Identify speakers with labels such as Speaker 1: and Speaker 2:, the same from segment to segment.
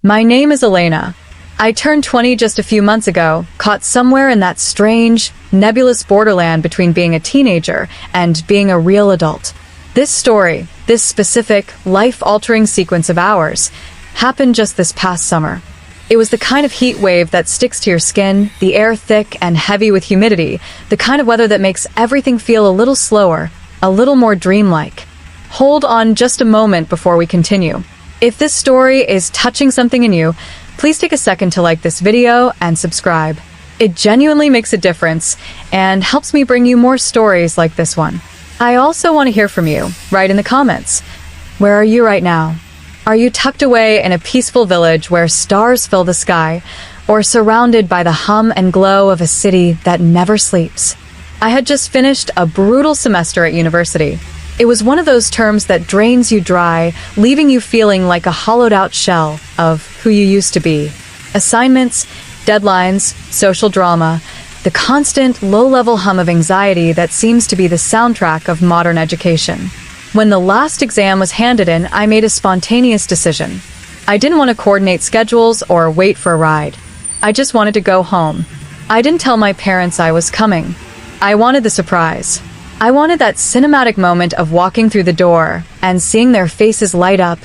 Speaker 1: My name is Elena. I turned 20 just a few months ago, caught somewhere in that strange, nebulous borderland between being a teenager and being a real adult. This story, this specific, life-altering sequence of ours, happened just this past summer. It was the kind of heat wave that sticks to your skin, the air thick and heavy with humidity, the kind of weather that makes everything feel a little slower, a little more dreamlike. Hold on just a moment before we continue. If this story is touching something in you, please take a second to like this video and subscribe. It genuinely makes a difference and helps me bring you more stories like this one. I also want to hear from you. Write in the comments. Where are you right now? Are you tucked away in a peaceful village where stars fill the sky, or surrounded by the hum and glow of a city that never sleeps? I had just finished a brutal semester at university. It was one of those terms that drains you dry, leaving you feeling like a hollowed-out shell of who you used to be. Assignments, deadlines, social drama, the constant, low-level hum of anxiety that seems to be the soundtrack of modern education. When the last exam was handed in, I made a spontaneous decision. I didn't want to coordinate schedules or wait for a ride. I just wanted to go home. I didn't tell my parents I was coming. I wanted the surprise. I wanted that cinematic moment of walking through the door and seeing their faces light up,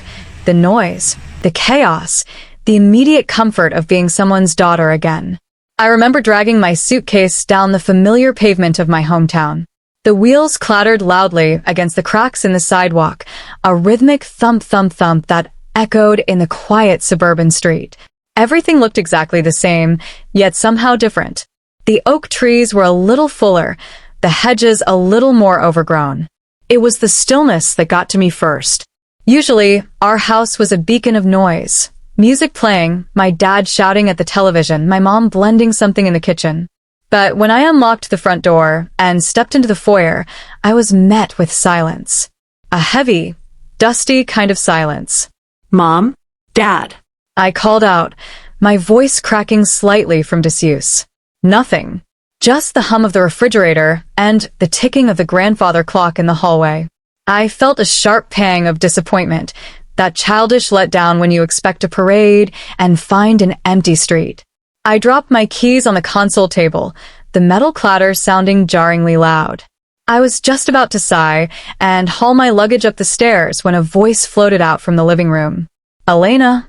Speaker 1: the noise, the chaos, the immediate comfort of being someone's daughter again. I remember dragging my suitcase down the familiar pavement of my hometown. The wheels clattered loudly against the cracks in the sidewalk, a rhythmic thump-thump-thump that echoed in the quiet suburban street. Everything looked exactly the same, yet somehow different. The oak trees were a little fuller, the hedges a little more overgrown. It was the stillness that got to me first. Usually, our house was a beacon of noise. Music playing, my dad shouting at the television, my mom blending something in the kitchen. But when I unlocked the front door and stepped into the foyer, I was met with silence. A heavy, dusty kind of silence.
Speaker 2: Mom? Dad?
Speaker 1: I called out, my voice cracking slightly from disuse. Nothing. Just the hum of the refrigerator and the ticking of the grandfather clock in the hallway. I felt a sharp pang of disappointment, that childish letdown when you expect a parade and find an empty street. I dropped my keys on the console table, the metal clatter sounding jarringly loud. I was just about to sigh and haul my luggage up the stairs when a voice floated out from the living room. Elena.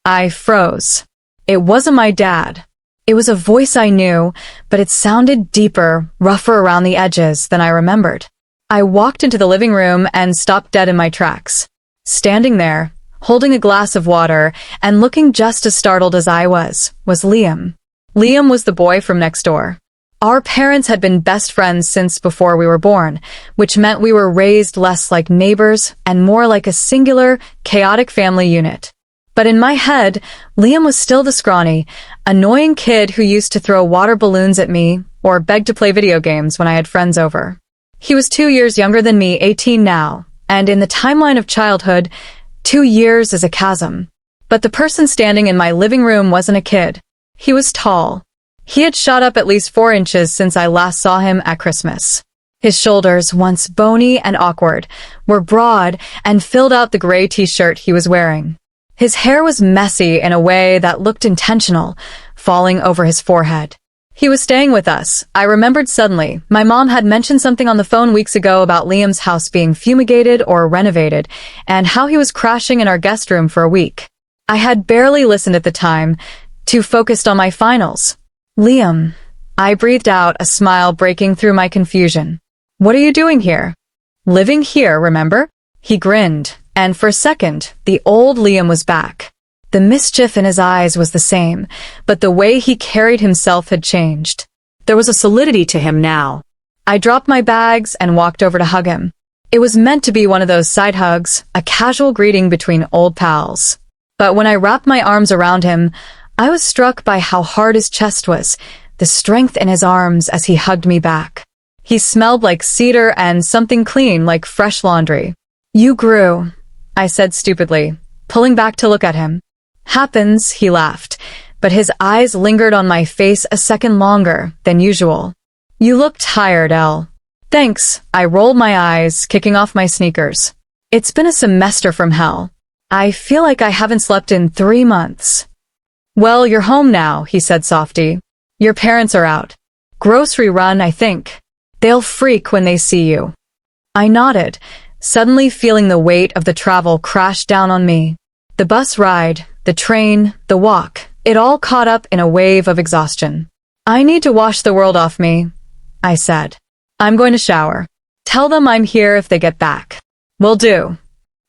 Speaker 1: I froze. It wasn't my dad. It was a voice I knew, but it sounded deeper, rougher around the edges than I remembered. I walked into the living room and stopped dead in my tracks. Standing there, holding a glass of water and looking just as startled as I was Liam. Liam was the boy from next door. Our parents had been best friends since before we were born, which meant we were raised less like neighbors and more like a singular, chaotic family unit. But in my head, Liam was still the scrawny, annoying kid who used to throw water balloons at me or beg to play video games when I had friends over. He was 2 years younger than me, 18 now, and in the timeline of childhood, 2 years is a chasm. But the person standing in my living room wasn't a kid. He was tall. He had shot up at least 4 inches since I last saw him at Christmas. His shoulders, once bony and awkward, were broad and filled out the gray t-shirt he was wearing. His hair was messy in a way that looked intentional, falling over his forehead. He was staying with us. I remembered suddenly. My mom had mentioned something on the phone weeks ago about Liam's house being fumigated or renovated, and how he was crashing in our guest room for a week. I had barely listened at the time, too focused on my finals. Liam. I breathed out, a smile breaking through my confusion. What are you doing here? Living here, remember? He grinned. And for a second, the old Liam was back. The mischief in his eyes was the same, but the way he carried himself had changed.
Speaker 2: There was a solidity to him now.
Speaker 1: I dropped my bags and walked over to hug him. It was meant to be one of those side hugs, a casual greeting between old pals. But when I wrapped my arms around him, I was struck by how hard his chest was, the strength in his arms as he hugged me back. He smelled like cedar and something clean like fresh laundry. You grew, I said stupidly, pulling back to look at him. Happens, he laughed, but his eyes lingered on my face a second longer than usual. You look tired, Elle. Thanks, I rolled my eyes, kicking off my sneakers. It's been a semester from hell. I feel like I haven't slept in 3 months. Well, you're home now, he said softly. Your parents are out. Grocery run, I think. They'll freak when they see you. I nodded, suddenly feeling the weight of the travel crash down on me. The bus ride, the train, the walk, it all caught up in a wave of exhaustion. I need to wash the world off me, I said. I'm going to shower. Tell them I'm here if they get back. Will do.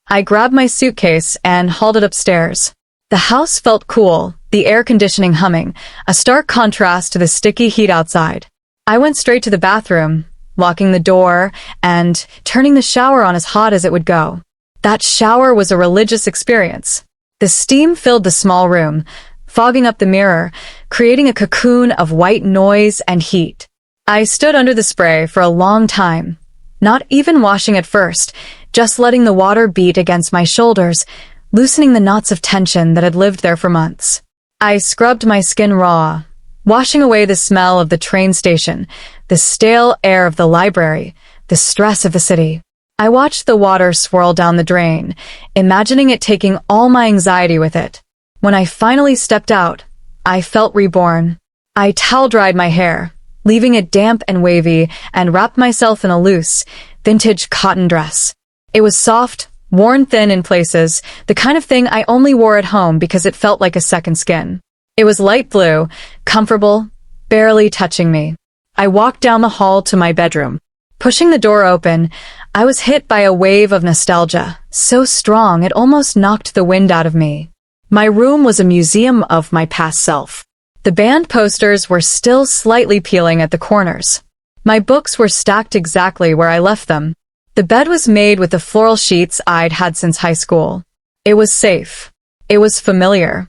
Speaker 1: I grabbed my suitcase and hauled it upstairs. The house felt cool, the air conditioning humming, a stark contrast to the sticky heat outside. I went straight to the bathroom, locking the door and turning the shower on as hot as it would go. That shower was a religious experience. The steam filled the small room, fogging up the mirror, creating a cocoon of white noise and heat. I stood under the spray for a long time, not even washing at first, just letting the water beat against my shoulders, loosening the knots of tension that had lived there for months. I scrubbed my skin raw, washing away the smell of the train station, the stale air of the library, the stress of the city. I watched the water swirl down the drain, imagining it taking all my anxiety with it. When I finally stepped out, I felt reborn. I towel-dried my hair, leaving it damp and wavy, and wrapped myself in a loose, vintage cotton dress. It was soft, worn thin in places, the kind of thing I only wore at home because it felt like a second skin. It was light blue, comfortable, barely touching me. I walked down the hall to my bedroom. Pushing the door open, I was hit by a wave of nostalgia, so strong it almost knocked the wind out of me. My room was a museum of my past self. The band posters were still slightly peeling at the corners. My books were stacked exactly where I left them. The bed was made with the floral sheets I'd had since high school. It was safe. It was familiar.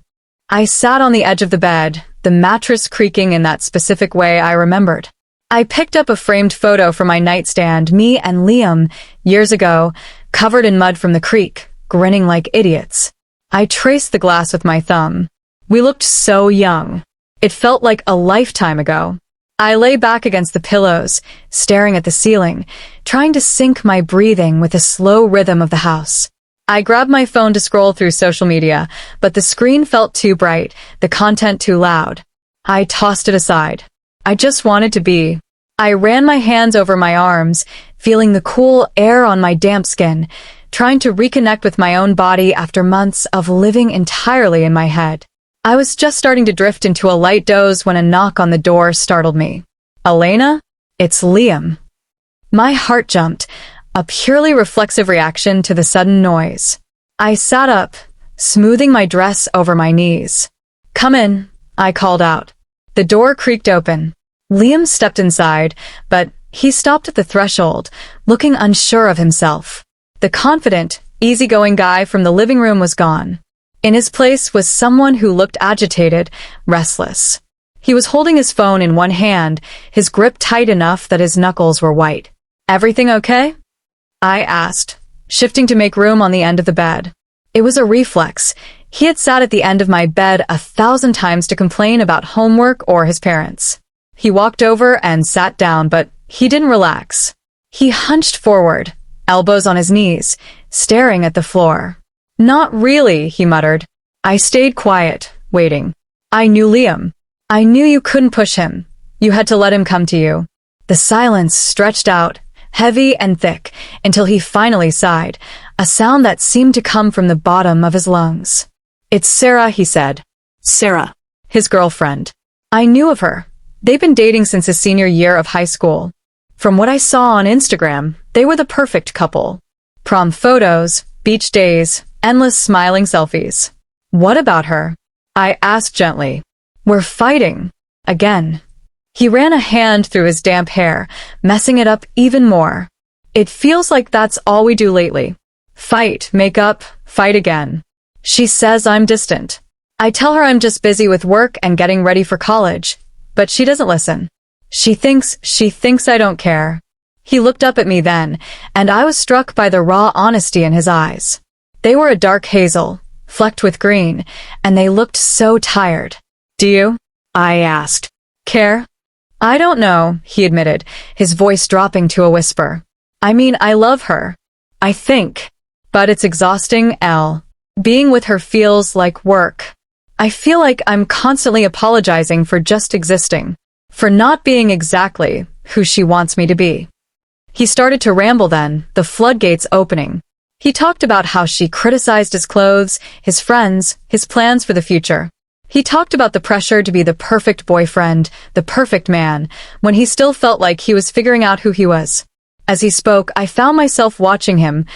Speaker 1: I sat on the edge of the bed, the mattress creaking in that specific way I remembered. I picked up a framed photo from my nightstand, me and Liam, years ago, covered in mud from the creek, grinning like idiots. I traced the glass with my thumb. We looked so young. It felt like a lifetime ago. I lay back against the pillows, staring at the ceiling, trying to sync my breathing with the slow rhythm of the house. I grabbed my phone to scroll through social media, but the screen felt too bright, the content too loud. I tossed it aside. I just wanted to be. I ran my hands over my arms, feeling the cool air on my damp skin, trying to reconnect with my own body after months of living entirely in my head. I was just starting to drift into a light doze when a knock on the door startled me. Elena? It's Liam. My heart jumped, a purely reflexive reaction to the sudden noise. I sat up, smoothing my dress over my knees. Come in, I called out. The door creaked open. Liam stepped inside, but he stopped at the threshold, looking unsure of himself. The confident, easygoing guy from the living room was gone. In his place was someone who looked agitated, restless. He was holding his phone in one hand, his grip tight enough that his knuckles were white. Everything okay? I asked, shifting to make room on the end of the bed. It was a reflex. He had sat at the end of my bed 1,000 times to complain about homework or his parents. He walked over and sat down, but he didn't relax. He hunched forward, elbows on his knees, staring at the floor. Not really, he muttered. I stayed quiet, waiting. I knew Liam. I knew you couldn't push him. You had to let him come to you. The silence stretched out, heavy and thick, until he finally sighed, a sound that seemed to come from the bottom of his lungs. It's Sarah, he said.
Speaker 2: Sarah.
Speaker 1: His girlfriend. I knew of her. They'd been dating since his senior year of high school. From what I saw on Instagram, they were the perfect couple. Prom photos, beach days, endless smiling selfies. What about her? I asked gently. We're fighting. Again. He ran a hand through his damp hair, messing it up even more. It feels like that's all we do lately. Fight, make up, fight again. She says I'm distant. I tell her I'm just busy with work and getting ready for college, but she doesn't listen. She thinks I don't care. He looked up at me then, and I was struck by the raw honesty in his eyes. They were a dark hazel, flecked with green, and they looked so tired. Do you? I asked. Care? I don't know, he admitted, his voice dropping to a whisper. I mean, I love her. I think. But it's exhausting, Elle. Being with her feels like work. I feel like I'm constantly apologizing for just existing, for not being exactly who she wants me to be. He started to ramble then, the floodgates opening. He talked about how she criticized his clothes, his friends, his plans for the future. He talked about the pressure to be the perfect boyfriend, the perfect man, when he still felt like he was figuring out who he was. As he spoke, I found myself watching him,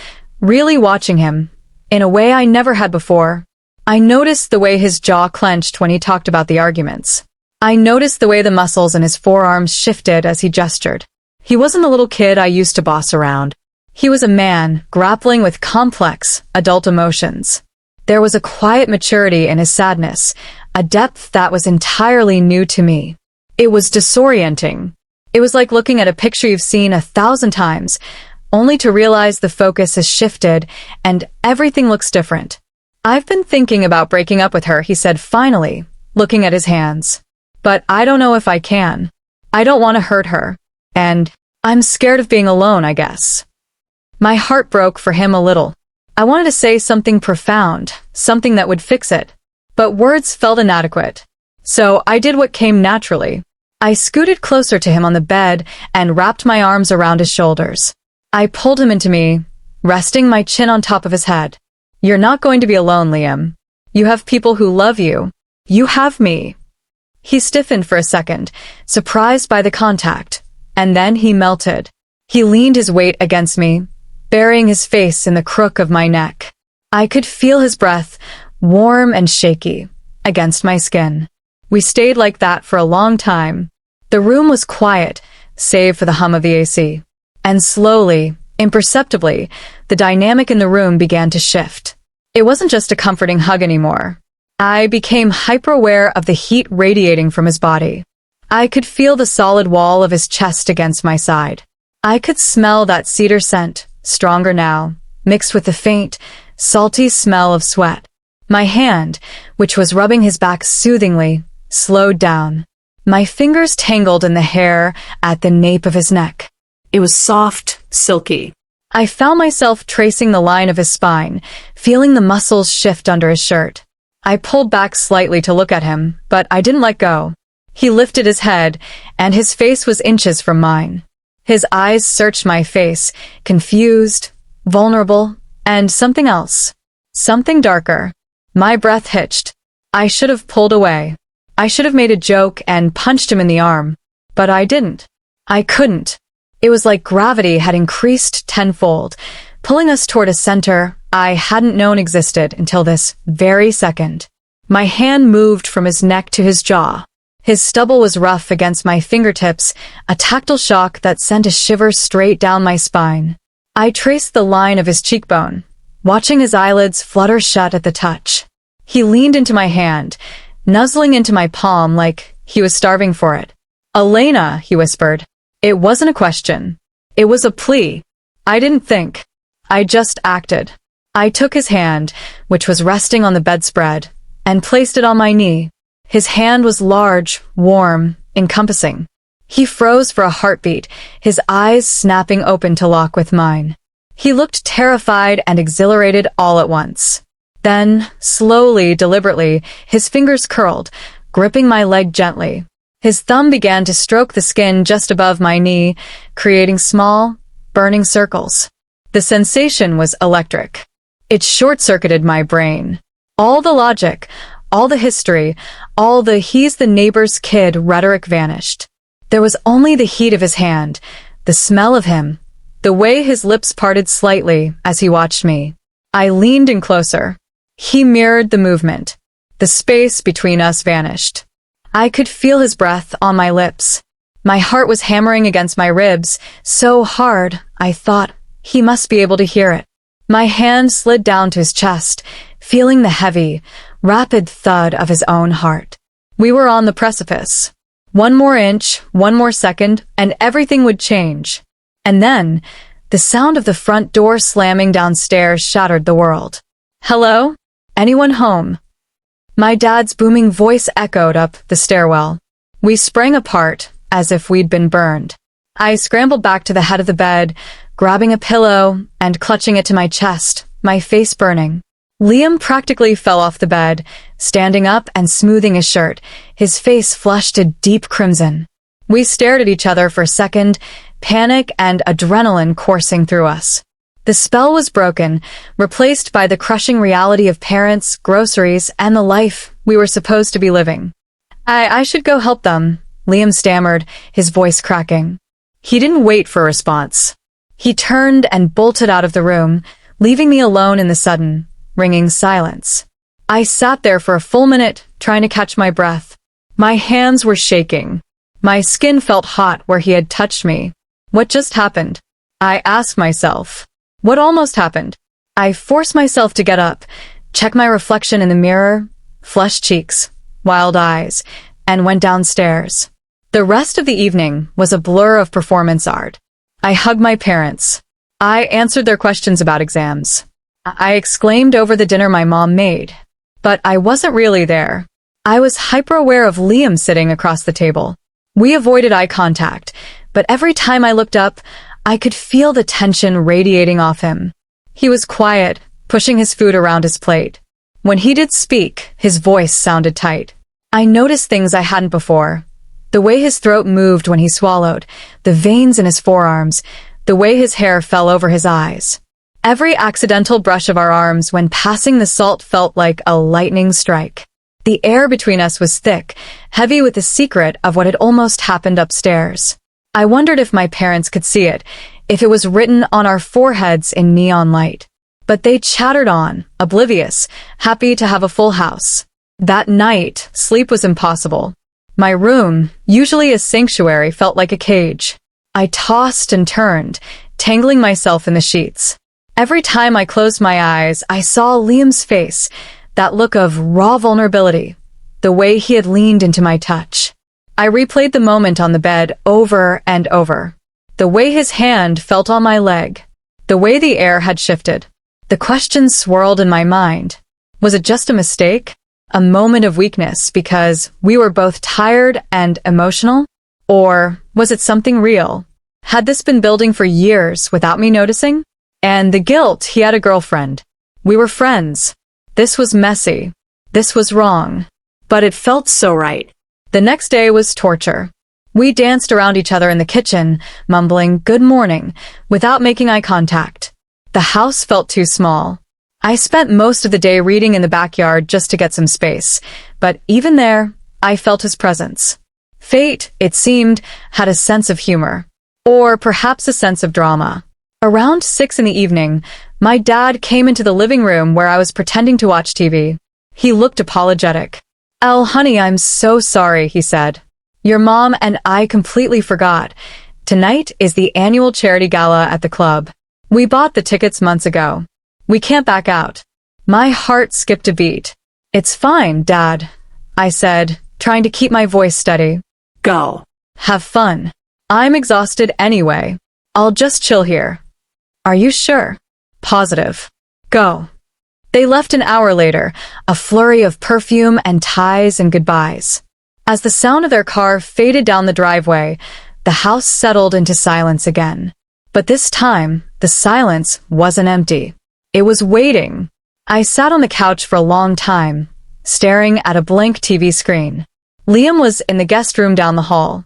Speaker 1: really watching him, in a way I never had before. I noticed the way his jaw clenched when he talked about the arguments. I noticed the way the muscles in his forearms shifted as he gestured. He wasn't the little kid I used to boss around. He was a man grappling with complex, adult emotions. There was a quiet maturity in his sadness, a depth that was entirely new to me. It was disorienting. It was like looking at a picture you've seen 1,000 times, only to realize the focus has shifted and everything looks different. I've been thinking about breaking up with her, he said finally, looking at his hands. But I don't know if I can. I don't want to hurt her. And I'm scared of being alone, I guess. My heart broke for him a little. I wanted to say something profound, something that would fix it. But words felt inadequate. So I did what came naturally. I scooted closer to him on the bed and wrapped my arms around his shoulders. I pulled him into me, resting my chin on top of his head. You're not going to be alone, Liam. You have people who love you. You have me. He stiffened for a second, surprised by the contact, and then he melted. He leaned his weight against me, burying his face in the crook of my neck. I could feel his breath, warm and shaky, against my skin. We stayed like that for a long time. The room was quiet, save for the hum of the AC. And slowly, imperceptibly, the dynamic in the room began to shift. It wasn't just a comforting hug anymore. I became hyper-aware of the heat radiating from his body. I could feel the solid wall of his chest against my side. I could smell that cedar scent, stronger now, mixed with the faint, salty smell of sweat. My hand, which was rubbing his back soothingly, slowed down. My fingers tangled in the hair at the nape of his neck.
Speaker 2: It was soft, silky.
Speaker 1: I found myself tracing the line of his spine, feeling the muscles shift under his shirt. I pulled back slightly to look at him, but I didn't let go. He lifted his head, and his face was inches from mine. His eyes searched my face, confused, vulnerable, and something else. Something darker. My breath hitched. I should have pulled away. I should have made a joke and punched him in the arm. But I didn't. I couldn't. It was like gravity had increased tenfold, pulling us toward a center I hadn't known existed until this very second. My hand moved from his neck to his jaw. His stubble was rough against my fingertips, a tactile shock that sent a shiver straight down my spine. I traced the line of his cheekbone, watching his eyelids flutter shut at the touch. He leaned into my hand, nuzzling into my palm like he was starving for it. "Elena," he whispered. It wasn't a question. It was a plea. I didn't think. I just acted. I took his hand, which was resting on the bedspread, and placed it on my knee. His hand was large, warm, encompassing. He froze for a heartbeat, his eyes snapping open to lock with mine. He looked terrified and exhilarated all at once. Then, slowly, deliberately, his fingers curled, gripping my leg gently. His thumb began to stroke the skin just above my knee, creating small, burning circles. The sensation was electric. It short-circuited my brain. All the logic, all the history, all the "he's the neighbor's kid" rhetoric vanished. There was only the heat of his hand, the smell of him, the way his lips parted slightly as he watched me. I leaned in closer. He mirrored the movement. The space between us vanished. I could feel his breath on my lips. My heart was hammering against my ribs, so hard, I thought, he must be able to hear it. My hand slid down to his chest, feeling the heavy, rapid thud of his own heart. We were on the precipice. One more inch, one more second, and everything would change. And then, the sound of the front door slamming downstairs shattered the world. "Hello? Anyone home?" My dad's booming voice echoed up the stairwell. We sprang apart, as if we'd been burned. I scrambled back to the head of the bed, grabbing a pillow and clutching it to my chest, my face burning. Liam practically fell off the bed, standing up and smoothing his shirt, his face flushed to deep crimson. We stared at each other for a second, panic and adrenaline coursing through us. The spell was broken, replaced by the crushing reality of parents, groceries, and the life we were supposed to be living. I should go help them, Liam stammered, his voice cracking. He didn't wait for a response. He turned and bolted out of the room, leaving me alone in the sudden, ringing silence. I sat there for a full minute, trying to catch my breath. My hands were shaking. My skin felt hot where he had touched me. What just happened? I asked myself. What almost happened? I forced myself to get up, check my reflection in the mirror, flushed cheeks, wild eyes, and went downstairs. The rest of the evening was a blur of performance art. I hugged my parents. I answered their questions about exams. I exclaimed over the dinner my mom made. But I wasn't really there. I was hyper-aware of Liam sitting across the table. We avoided eye contact, but every time I looked up, I could feel the tension radiating off him. He was quiet, pushing his food around his plate. When he did speak, his voice sounded tight. I noticed things I hadn't before. The way his throat moved when he swallowed, the veins in his forearms, the way his hair fell over his eyes. Every accidental brush of our arms when passing the salt felt like a lightning strike. The air between us was thick, heavy with the secret of what had almost happened upstairs. I wondered if my parents could see it, if it was written on our foreheads in neon light. But they chattered on, oblivious, happy to have a full house. That night, sleep was impossible. My room, usually a sanctuary, felt like a cage. I tossed and turned, tangling myself in the sheets. Every time I closed my eyes, I saw Liam's face, that look of raw vulnerability, the way he had leaned into my touch. I replayed the moment on the bed over and over. The way his hand felt on my leg, the way the air had shifted. The questions swirled in my mind. Was it just a mistake? A moment of weakness because we were both tired and emotional? Or was it something real? Had this been building for years without me noticing? And the guilt, he had a girlfriend. We were friends. This was messy. This was wrong. But it felt so right. The next day was torture. We danced around each other in the kitchen, mumbling good morning, without making eye contact. The house felt too small. I spent most of the day reading in the backyard just to get some space, but even there, I felt his presence. Fate, it seemed, had a sense of humor. Or perhaps a sense of drama. Around 6 in the evening, my dad came into the living room where I was pretending to watch TV. He looked apologetic. "Elle, honey, I'm so sorry," he said. "Your mom and I completely forgot. Tonight is the annual charity gala at the club. We bought the tickets months ago. We can't back out." My heart skipped a beat. "It's fine, Dad," I said, trying to keep my voice steady.
Speaker 2: Go.
Speaker 1: "Have fun. I'm exhausted anyway. I'll just chill here." "Are you sure?" "Positive. Go." They left an hour later, a flurry of perfume and ties and goodbyes. As the sound of their car faded down the driveway, the house settled into silence again. But this time, the silence wasn't empty. It was waiting. I sat on the couch for a long time, staring at a blank TV screen. Liam was in the guest room down the hall.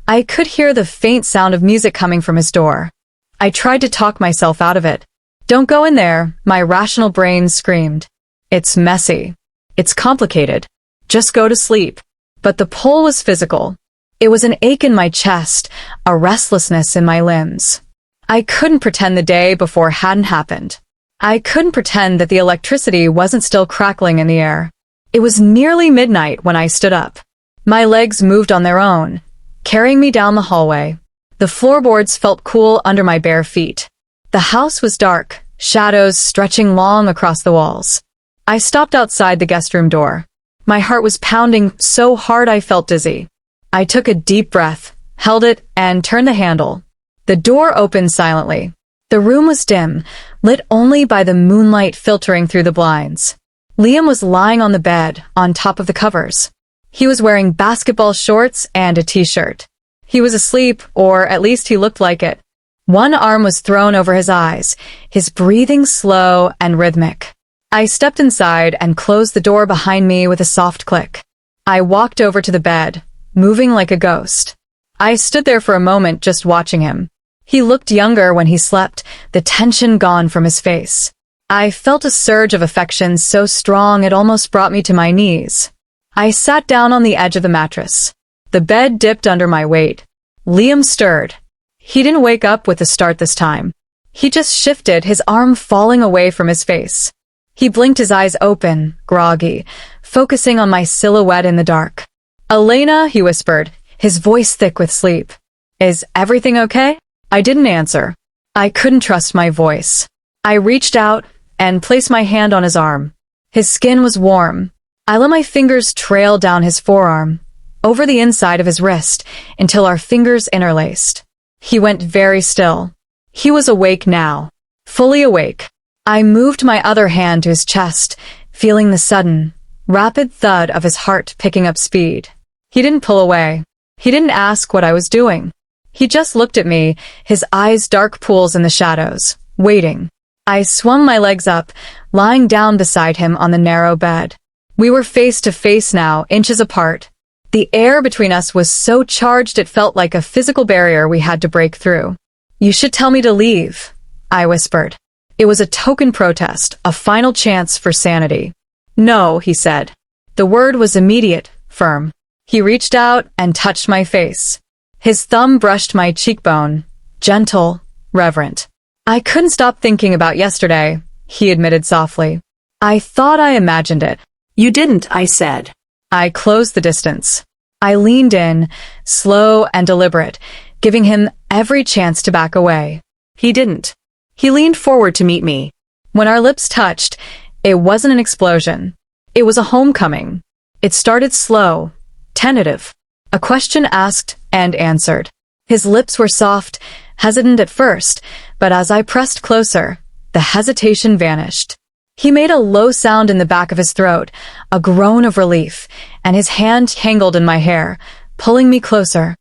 Speaker 1: I could hear the faint sound of music coming from his door. I tried to talk myself out of it. "Don't go in there," my rational brain screamed. "It's messy. It's complicated. Just go to sleep." But the pull was physical. It was an ache in my chest, a restlessness in my limbs. I couldn't pretend the day before hadn't happened. I couldn't pretend that the electricity wasn't still crackling in the air. It was nearly midnight when I stood up. My legs moved on their own, carrying me down the hallway. The floorboards felt cool under my bare feet. The house was dark, shadows stretching long across the walls. I stopped outside the guest room door. My heart was pounding so hard I felt dizzy. I took a deep breath, held it, and turned the handle. The door opened silently. The room was dim, lit only by the moonlight filtering through the blinds. Liam was lying on the bed, on top of the covers. He was wearing basketball shorts and a t-shirt. He was asleep, or at least he looked like it. One arm was thrown over his eyes, his breathing slow and rhythmic. I stepped inside and closed the door behind me with a soft click. I walked over to the bed, moving like a ghost. I stood there for a moment just watching him. He looked younger when he slept, the tension gone from his face. I felt a surge of affection so strong it almost brought me to my knees. I sat down on the edge of the mattress. The bed dipped under my weight. Liam stirred. He didn't wake up with a start this time. He just shifted, his arm falling away from his face. He blinked, his eyes open, groggy, focusing on my silhouette in the dark. "Elena," he whispered, his voice thick with sleep. "Is everything okay?" I didn't answer. I couldn't trust my voice. I reached out and placed my hand on his arm. His skin was warm. I let my fingers trail down his forearm, over the inside of his wrist, until our fingers interlaced. He went very still. He was awake now, fully awake. I moved my other hand to his chest, feeling the sudden, rapid thud of his heart picking up speed. He didn't pull away. He didn't ask what I was doing. He just looked at me, his eyes dark pools in the shadows, waiting. I swung my legs up, lying down beside him on the narrow bed. We were face to face now, inches apart. The air between us was so charged it felt like a physical barrier we had to break through. "You should tell me to leave," I whispered. It was a token protest, a final chance for sanity. "No," he said. The word was immediate, firm. He reached out and touched my face. His thumb brushed my cheekbone, gentle, reverent. "I couldn't stop thinking about yesterday," he admitted softly. "I thought I imagined it."
Speaker 2: "You didn't," I said.
Speaker 1: I closed the distance. I leaned in, slow and deliberate, giving him every chance to back away. He didn't. He leaned forward to meet me. When our lips touched, it wasn't an explosion. It was a homecoming. It started slow, tentative. A question asked and answered. His lips were soft, hesitant at first, but as I pressed closer, the hesitation vanished. He made a low sound in the back of his throat, a groan of relief, and his hand tangled in my hair, pulling me closer.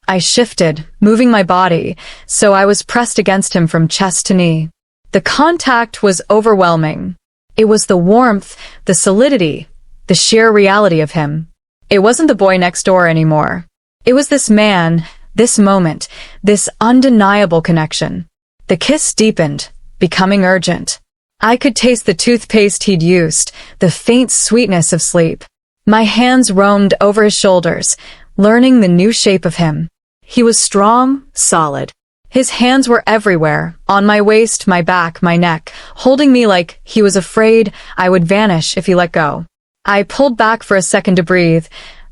Speaker 1: I shifted, moving my body, so I was pressed against him from chest to knee. The contact was overwhelming. It was the warmth, the solidity, the sheer reality of him. It wasn't the boy next door anymore. It was this man, this moment, this undeniable connection. The kiss deepened, becoming urgent. I could taste the toothpaste he'd used, the faint sweetness of sleep. My hands roamed over his shoulders, learning the new shape of him. He was strong, solid. His hands were everywhere, on my waist, my back, my neck, holding me like he was afraid I would vanish if he let go. I pulled back for a second to breathe,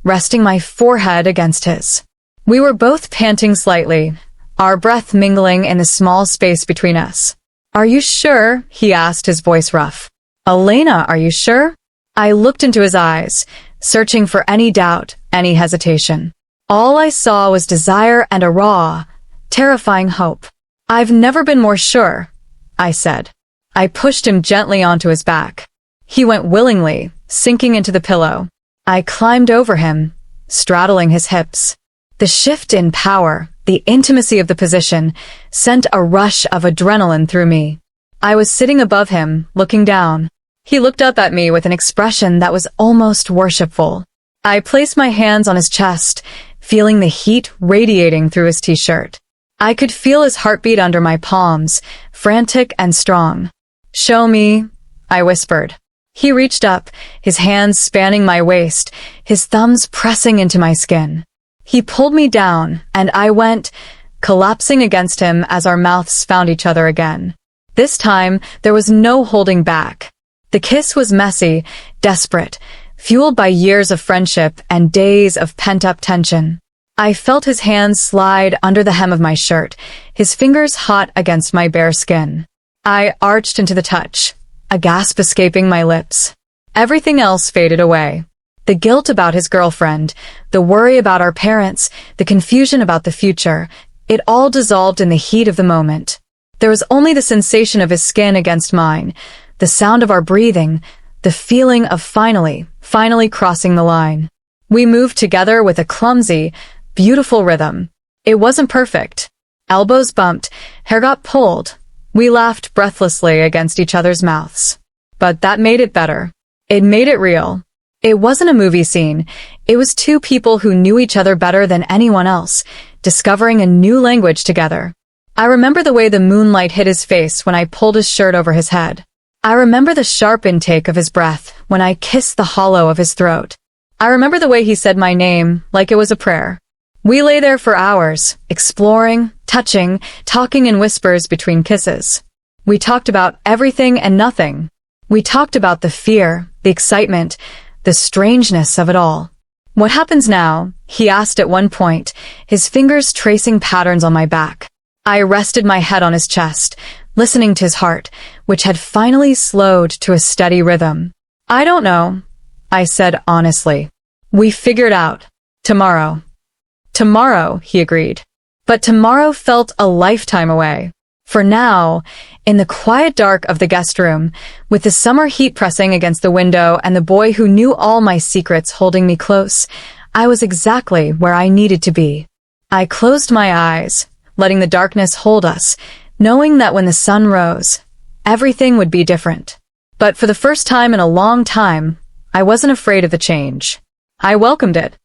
Speaker 1: resting my forehead against his. We were both panting slightly, our breath mingling in the small space between us. "Are you sure?" he asked, his voice rough. "Elena, are you sure?" I looked into his eyes, searching for any doubt, any hesitation. All I saw was desire and a raw, terrifying hope. "I've never been more sure," I said. I pushed him gently onto his back. He went willingly, sinking into the pillow. I climbed over him, straddling his hips. The shift in power, the intimacy of the position, sent a rush of adrenaline through me. I was sitting above him, looking down. He looked up at me with an expression that was almost worshipful. I placed my hands on his chest, feeling the heat radiating through his t-shirt. I could feel his heartbeat under my palms, frantic and strong. "Show me," I whispered. He reached up, his hands spanning my waist, his thumbs pressing into my skin. He pulled me down, and I went, collapsing against him as our mouths found each other again. This time, there was no holding back. The kiss was messy, desperate, fueled by years of friendship and days of pent-up tension. I felt his hands slide under the hem of my shirt, his fingers hot against my bare skin. I arched into the touch, a gasp escaping my lips. Everything else faded away. The guilt about his girlfriend, the worry about our parents, the confusion about the future, it all dissolved in the heat of the moment. There was only the sensation of his skin against mine, the sound of our breathing, the feeling of finally crossing the line. We moved together with a clumsy, beautiful rhythm. It wasn't perfect. Elbows bumped, hair got pulled. We laughed breathlessly against each other's mouths. But that made it better. It made it real. It wasn't a movie scene. It was two people who knew each other better than anyone else, discovering a new language together. I remember the way the moonlight hit his face when I pulled his shirt over his head. I remember the sharp intake of his breath when I kissed the hollow of his throat. I remember the way he said my name like it was a prayer. We lay there for hours, exploring, touching, talking in whispers between kisses. We talked about everything and nothing. We talked about the fear, the excitement, the strangeness of it all. "What happens now?" he asked at one point, his fingers tracing patterns on my back. I rested my head on his chest, listening to his heart, which had finally slowed to a steady rhythm. "I don't know," I said honestly. "We figure it out. Tomorrow." "Tomorrow," he agreed. But tomorrow felt a lifetime away. For now, in the quiet dark of the guest room, with the summer heat pressing against the window and the boy who knew all my secrets holding me close, I was exactly where I needed to be. I closed my eyes, letting the darkness hold us, knowing that when the sun rose, everything would be different. But for the first time in a long time, I wasn't afraid of the change. I welcomed it.